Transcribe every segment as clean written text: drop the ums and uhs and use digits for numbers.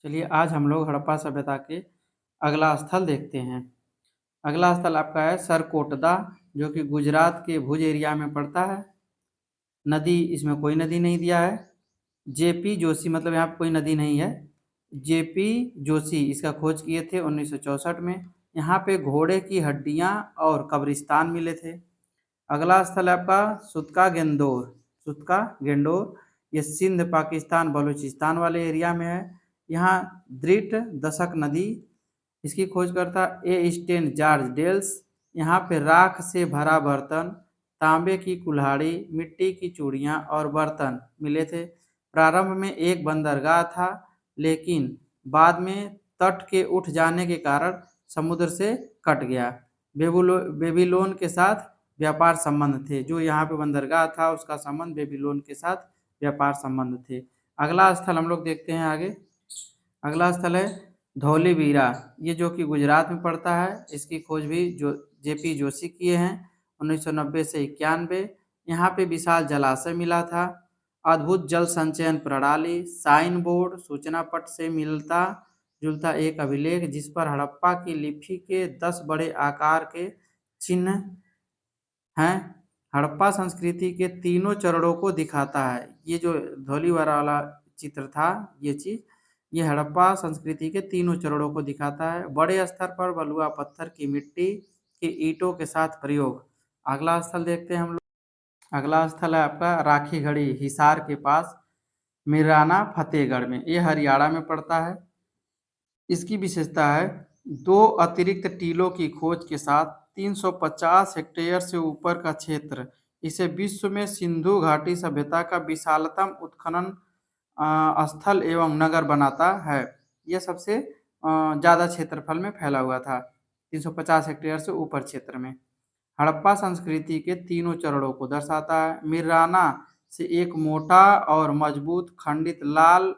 चलिए आज हम लोग हड़प्पा सभ्यता के अगला स्थल देखते हैं। अगला स्थल आपका है सरकोटदा, जो कि गुजरात के भुज एरिया में पड़ता है। नदी इसमें कोई नदी नहीं दिया है। जेपी जोशी मतलब यहाँ पे कोई नदी नहीं है। जेपी जोशी इसका खोज किए थे 1964 में। यहाँ पे घोड़े की हड्डियाँ और कब्रिस्तान मिले थे। अगला स्थल है आपका सुतका गेंदोर। सुतका गेंडोर ये सिंध पाकिस्तान बलूचिस्तान वाले एरिया में है। यहाँ द्रिट दशक नदी इसकी खोज करता ए स्टेन जॉर्ज डेल्स। यहाँ पे राख से भरा बर्तन, तांबे की कुल्हाड़ी, मिट्टी की चूड़ियाँ और बर्तन मिले थे। प्रारंभ में एक बंदरगाह था, लेकिन बाद में तट के उठ जाने के कारण समुद्र से कट गया। बेबीलोन के साथ व्यापार संबंध थे। जो यहाँ पे बंदरगाह था उसका संबंध बेबीलोन के साथ व्यापार संबंध थे। अगला स्थल हम लोग देखते हैं आगे। अगला स्थल है धौलीवीरा, ये जो कि गुजरात में पड़ता है। इसकी खोज भी जो जेपी जोशी किए हैं 1990 से 91। यहाँ पे विशाल जलाशय मिला था, अद्भुत जल संचयन प्रणाली, साइन बोर्ड, सूचना पट से मिलता जुलता एक अभिलेख जिस पर हड़प्पा की लिपि के 10 बड़े आकार के चिन्ह हैं। हड़प्पा संस्कृति के तीनों चरणों को दिखाता है। ये जो धौलीवाला वाला चित्र था, ये चीज ये हड़प्पा संस्कृति के तीनों चरणों को दिखाता है। बड़े स्तर पर बलुआ पत्थर की मिट्टी के ईंटों के साथ प्रयोग। अगला स्थल देखते हैं हम लोग। अगला स्थल है आपका राखी गढ़ी, हिसार के पास मीराना फतेहगढ़ में। ये हरियाणा में पड़ता है। इसकी विशेषता है दो अतिरिक्त टीलों की खोज के साथ 350 हेक्टेयर से ऊपर का क्षेत्र इसे विश्व में सिंधु घाटी सभ्यता का विशालतम उत्खनन स्थल एवं नगर बनाता है। यह सबसे ज़्यादा क्षेत्रफल में फैला हुआ था, 350 हेक्टेयर से ऊपर क्षेत्र में। हड़प्पा संस्कृति के तीनों चरणों को दर्शाता है। मिराना से एक मोटा और मजबूत खंडित लाल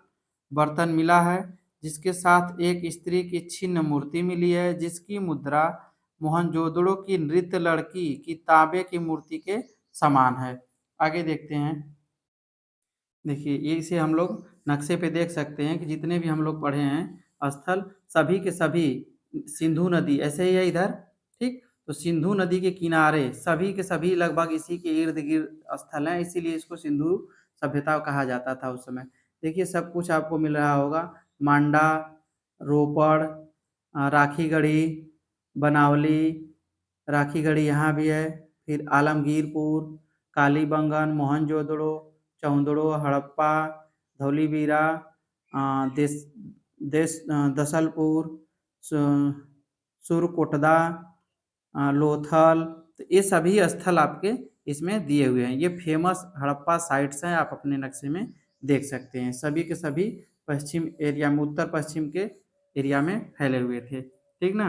बर्तन मिला है, जिसके साथ एक स्त्री की छिन्न मूर्ति मिली है, जिसकी मुद्रा मोहनजोदड़ो की नृत्य लड़की की तांबे की मूर्ति के समान है। आगे देखते हैं। देखिए ये इसे हम लोग नक्शे पे देख सकते हैं कि जितने भी हम लोग पढ़े हैं स्थल, सभी के सभी सिंधु नदी ऐसे ही है इधर, ठीक। तो सिंधु नदी के किनारे सभी के सभी लगभग इसी के इर्द गिर्द स्थल हैं, इसीलिए इसको सिंधु सभ्यता कहा जाता था उस समय। देखिए सब कुछ आपको मिल रहा होगा। मांडा, रोपड़, राखीगढ़ी, बनावली, राखीगढ़ी यहाँ भी है। फिर आलमगीरपुर, कालीबंगन, मोहनजोदड़ो, चौंदड़ो, हड़प्पा, धौलीवीरा, देस देस दसलपुर, सुरकोटदा, लोथल, तो ये सभी स्थल आपके इसमें दिए हुए हैं। ये फेमस हड़प्पा साइट्स हैं, आप अपने नक्शे में देख सकते हैं। सभी के सभी पश्चिम एरिया में, उत्तर पश्चिम के एरिया में फैले हुए थे, ठीक ना।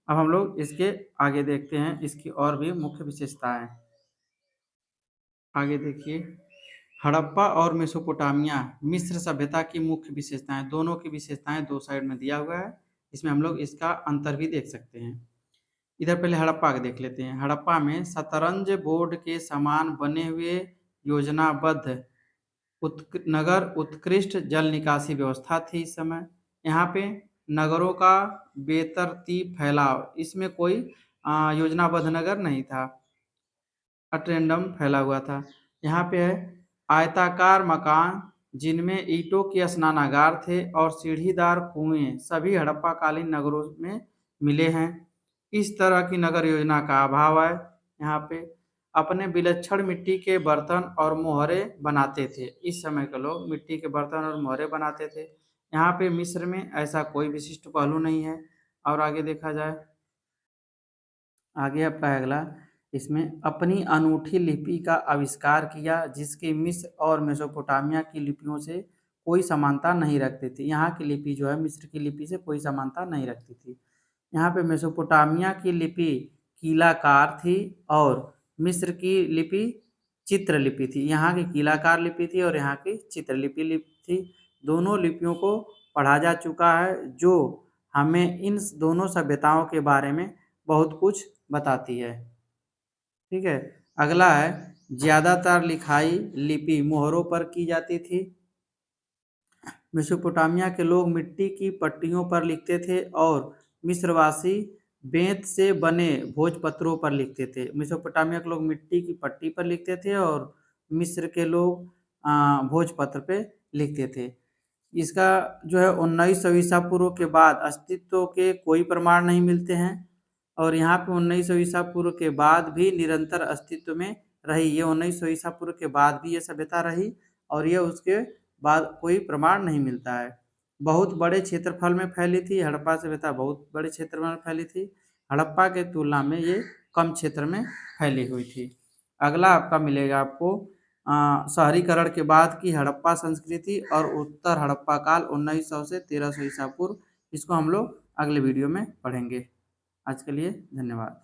अब हम लोग इसके आगे देखते हैं इसकी और भी मुख्य विशेषताएं। आगे देखिए, हड़प्पा और मेसोपोटामिया मिस्र सभ्यता की मुख्य विशेषताएं, दोनों की विशेषताएं दो साइड में दिया हुआ है। इसमें हम लोग इसका अंतर भी देख सकते हैं। इधर पहले हड़प्पा के देख लेते हैं। हड़प्पा में शतरंज बोर्ड के समान बने हुए योजनाबद्ध नगर उत्कृष्ट जल निकासी व्यवस्था थी इस समय। यहाँ पे नगरों का बेतरतीब फैलाव, इसमें कोई योजनाबद्ध नगर नहीं था, अटेंडम फैला हुआ था। यहाँ पे है आयताकार मकान जिनमें ईंटों के स्नानागार थे और सीढ़ीदार कुएं सभी हड़प्पा कालीन नगरों में मिले हैं। इस तरह की नगर योजना का अभाव है। यहाँ पे अपने विलक्षण मिट्टी के बर्तन और मोहरे बनाते थे। इस समय के लोग मिट्टी के बर्तन और मोहरे बनाते थे। यहाँ पे मिस्र में ऐसा कोई विशिष्ट पहलू नहीं है। और आगे देखा जाए, आगे आपका है अगला, इसमें अपनी अनूठी लिपि का आविष्कार किया जिसकी मिस्र और मेसोपोटामिया की लिपियों से कोई समानता नहीं रखती थी। यहाँ की लिपि जो है मिस्र की लिपि से कोई समानता नहीं रखती थी। यहाँ पे मेसोपोटामिया की लिपि कीलाकार थी और मिस्र की लिपि चित्रलिपि थी। यहाँ की कीलाकार लिपि थी और यहाँ की चित्रलिपि थी। दोनों लिपियों को पढ़ा जा चुका है, जो हमें इन दोनों सभ्यताओं के बारे में बहुत कुछ बताती है, ठीक है। अगला है ज्यादातर लिखाई लिपि मोहरों पर की जाती थी। मेसोपोटामिया के लोग मिट्टी की पट्टियों पर लिखते थे और मिस्रवासी बेंत से बने भोजपत्रों पर लिखते थे। मेसोपोटामिया के लोग मिट्टी की पट्टी पर लिखते थे और मिस्र के लोग भोजपत्र पे लिखते थे। इसका जो है 1900 ईसा पूर्व के बाद अस्तित्व के कोई प्रमाण नहीं मिलते हैं और यहाँ पे 1900 ईसा पूर्व के बाद भी निरंतर अस्तित्व में रही। ये 1900 ईसा पूर्व के बाद भी ये सभ्यता रही और ये उसके बाद कोई प्रमाण नहीं मिलता है। बहुत बड़े क्षेत्रफल में फैली थी हड़प्पा सभ्यता, बहुत बड़े क्षेत्रफल में फैली थी। हड़प्पा के तुलना में ये कम क्षेत्र में फैली हुई थी। अगला आपका मिलेगा आपको शहरीकरण के बाद की हड़प्पा संस्कृति और उत्तर हड़प्पा काल 1900 से 1300 ईसा पूर्व। इसको हम लोग अगले वीडियो में पढ़ेंगे। आज के लिए धन्यवाद।